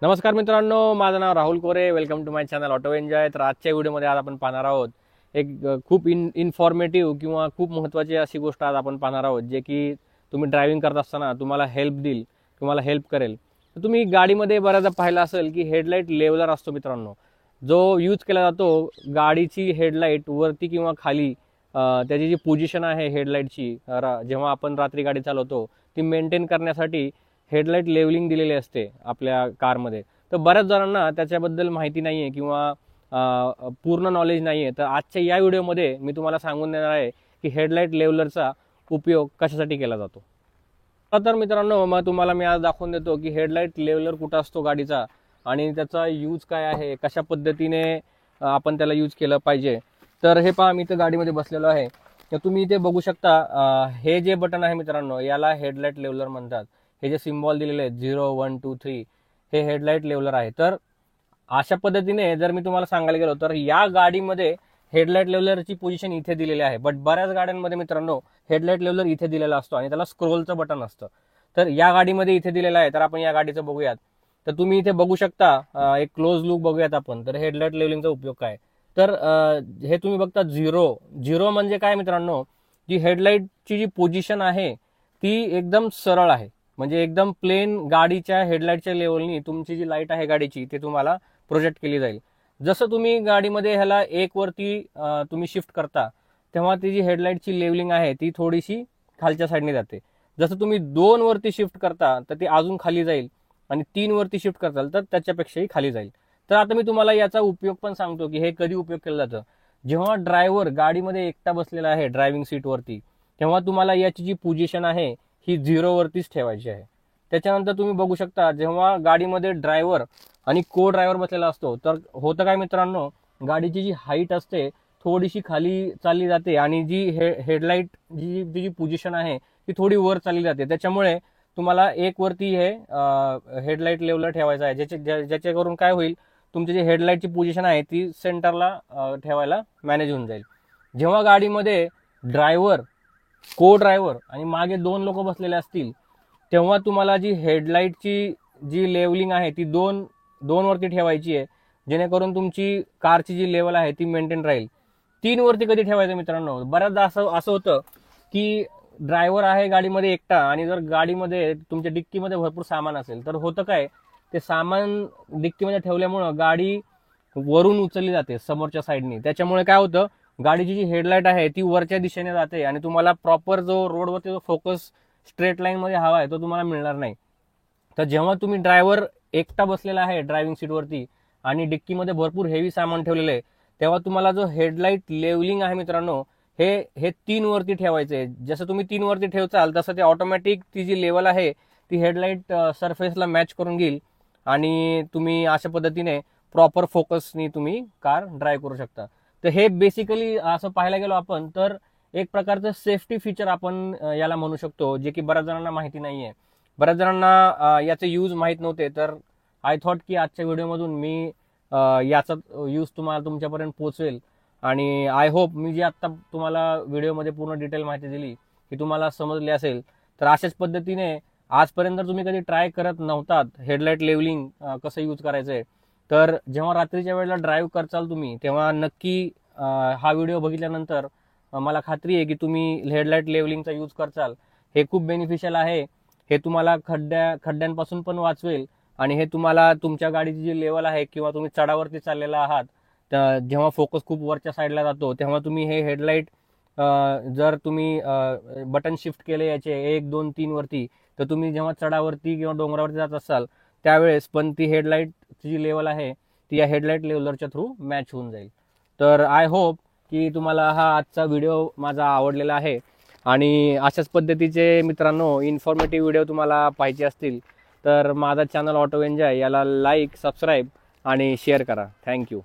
नमस्कार मित्रांनो, माझं नाव Rahul Kore. Welcome to my channel auto enjoy. तर आजच्या व्हिडिओमध्ये आज आपण पाहणार आहोत एक खूप इन्फॉर्मेटिव्ह किंवा खूप महत्त्वाची अशी गोष्ट आज आपण पाहणार आहोत, जे की तुम्ही ड्रायव्हिंग करत असताना तुम्हाला हेल्प देईल, तुम्हाला हेल्प करेल. तर तुम्ही गाडीमध्ये बऱ्याचदा पाहिलं असेल की हेडलाईट लेवलर असतो मित्रांनो, जो यूज केला जातो गाडीची हेडलाईट वरती किंवा खाली. त्याची जी पोझिशन आहे हेडलाईटची, जेव्हा आपण रात्री गाडी चालवतो ती मेंटेन करण्यासाठी हेडलाईट लेवलिंग दिलेली असते आपल्या कारमध्ये. तर बऱ्याच जणांना त्याच्याबद्दल माहिती नाही आहे किंवा पूर्ण नॉलेज नाही आहे. तर आजच्या या व्हिडिओमध्ये मी तुम्हाला सांगून देणार आहे की हेडलाईट लेवलरचा उपयोग कशासाठी केला जातो. तर मित्रांनो, मग तुम्हाला मी आज दाखवून देतो की हेडलाईट लेवलर कुठं असतो गाडीचा आणि त्याचा यूज काय आहे, कशा पद्धतीने आपण त्याला यूज केलं पाहिजे. तर हे पहा, मी तर गाडीमध्ये बसलेलो आहे. तर तुम्ही इथे बघू शकता, हे जे बटन आहे मित्रांनो, याला हेडलाईट लेवलर म्हणतात. हे जे सिम्बॉल दिलेले आहेत 0 1 2 3, हे हेडलाईट लेवलर आहे. तर अशा पद्धतीने जर मी तुम्हाला सांगायला गेलो तर या गाडीमध्ये हेडलाईट लेवलरची पोझिशन इथे दिलेली आहे. बट बऱ्याच गाड्यांमध्ये मित्रांनो हेडलाईट लेवलर इथे दिलेला असतो आणि त्याला स्क्रोलचं बटन असतं. तर या गाडीमध्ये इथे दिलेलं आहे. तर आपण या गाडीचं बघूयात. तर तुम्ही इथे बघू शकता, एक क्लोज लुक बघूयात आपण. तर हेडलाईट लेवलिंगचा उपयोग काय. तर हे तुम्ही बघता झिरो म्हणजे काय मित्रांनो, जी हेडलाईटची जी पोझिशन आहे ती एकदम सरळ आहे. म्हणजे एकदम प्लेन गाडीच्या हेडलाईटच्या लेवलनी तुमची जी लाईट आहे गाडीची ते तुम्हाला प्रोजेक्ट केली जाईल. जसं तुम्ही गाडीमध्ये ह्याला 1 वरती तुम्ही शिफ्ट करता, तेव्हा ती जी हेडलाईटची लेवलिंग आहे ती थोडीशी खालच्या साईडने जाते. जसं तुम्ही 2 वरती शिफ्ट करता तर ती अजून खाली जाईल आणि 3 वरती शिफ्ट करताल तर त्याच्यापेक्षाही खाली जाईल. तर आता मी तुम्हाला याचा उपयोग पण सांगतो की हे कधी उपयोग केलं जातं. जेव्हा ड्रायव्हर गाडीमध्ये एकटा बसलेला आहे ड्रायव्हिंग सीटवरती, तेव्हा तुम्हाला याची जी पोझिशन आहे ही 0 वरतीच ठेवायची आहे. त्याच्यानंतर तुम्ही बघू शकता, जेव्हा गाडीमध्ये ड्रायव्हर आणि को ड्रायव्हर बसलेला असतो तर होतं काय मित्रांनो, गाडीची जी हाईट असते थोडीशी खाली चालली जाते आणि जी हेडलाईट जी पोझिशन आहे ती थोडी वर चालली जाते. त्याच्यामुळे तुम्हाला 1 वरती हे हेडलाईट लेवलर ठेवायचं आहे, ज्याच्याकरून काय होईल, तुमची जी हेडलाईटची पोझिशन आहे ती सेंटरला ठेवायला मॅनेज होऊन जाईल. जेव्हा गाडीमध्ये ड्रायव्हर, को ड्रायव्हर आणि मागे 2 लोक बसलेले असतील, तेव्हा तुम्हाला जी हेडलाईटची जी लेवलिंग आहे ती 2 वरती ठेवायची आहे, जेणेकरून तुमची कारची जी लेवल आहे ती मेंटेन राहील. 3 वरती कधी ठेवायचं मित्रांनो, बऱ्याचदा असं होतं की ड्रायव्हर आहे गाडीमध्ये एकटा आणि जर गाडीमध्ये तुमच्या डिक्कीमध्ये भरपूर सामान असेल तर होतं काय, ते सामान डिक्कीमध्ये ठेवल्यामुळं गाडी वरून उचलली जाते समोरच्या साईडनी. त्याच्यामुळे काय होतं, गाडीची जी हेडलाईट आहे ती वरच्या दिशेने जाते आणि तुम्हाला प्रॉपर जो रोडवरती जो फोकस स्ट्रेट लाईन मध्ये हवा आहे तो तुम्हाला मिळणार नाही. तर जेव्हा तुम्ही ड्रायव्हर एकटा बसलेला आहे ड्रायव्हिंग सीटवरती आणि डिक्कीमध्ये भरपूर हेवी सामान ठेवलेलं आहे, तेव्हा तुम्हाला जो हेडलाईट लेवलिंग आहे मित्रांनो, हे 3 वरती ठेवायचं आहे. जसं तुम्ही 3 वरती ठेवचाल तसं ते ऑटोमॅटिक ती जी लेवल आहे ती हेडलाईट सरफेसला मॅच करून घेईल आणि तुम्ही अशा पद्धतीने प्रॉपर फोकसनी तुम्ही कार ड्राईव्ह करू शकता. तर हे बेसिकली असं पाहायला गेलो आपण तर एक प्रकारचं सेफ्टी फीचर आपण याला म्हणू शकतो, जे की बऱ्याच जणांना माहिती नाहीये. बऱ्याच जणांना याचे यूज माहीत नव्हते. तर आय थॉट की आजच्या व्हिडिओमधून मी याचा यूज तुम्हाला तुमच्यापर्यंत पोहोचवेल आणि आय होप मी जी आत्ता तुम्हाला व्हिडिओमध्ये पूर्ण डिटेल माहिती दिली की तुम्हाला समजली असेल. तर अशाच पद्धतीने आजपर्यंत तुम्ही कधी ट्राय करत नव्हतात हेडलाईट लेवलिंग कसं यूज करायचंय, तर जेव्हा रात्रीच्या वेळेला ड्राईव्ह करचाल तुम्ही, तेव्हा नक्की हा व्हिडिओ बघितल्यानंतर मला खात्री आहे की तुम्ही हेडलाईट लेवलिंगचा यूज करचाल. हे खूप बेनिफिशियल आहे. हे तुम्हाला खड्ड्यांपासून पण वाचवेल आणि हे तुम्हाला तुमच्या गाडीची जी लेवल आहे किंवा तुम्ही चढावरती चाललेला आहात, तर जेव्हा फोकस खूप वरच्या साईडला जातो तेव्हा तुम्ही हे हेडलाईट जर तुम्ही बटन शिफ्ट केले याचे 1 2 3 वरती, तर तुम्ही जेव्हा चढावरती किंवा डोंगरावरती जात असाल त्यावेळेस पण ती हेडलाईटची जी लेवल आहे ती या हेडलाईट लेवलरच्या थ्रू मॅच होऊन जाईल. तर आय होप की तुम्हाला हा आजचा व्हिडिओ माझा आवडलेला आहे आणि अशाच पद्धतीचे मित्रांनो इन्फॉर्मेटिव्ह व्हिडिओ तुम्हाला पाहिजे असतील तर माझा चॅनल ऑटो एन्जॉय याला लाईक, सबस्क्राईब आणि शेअर करा. थँक्यू.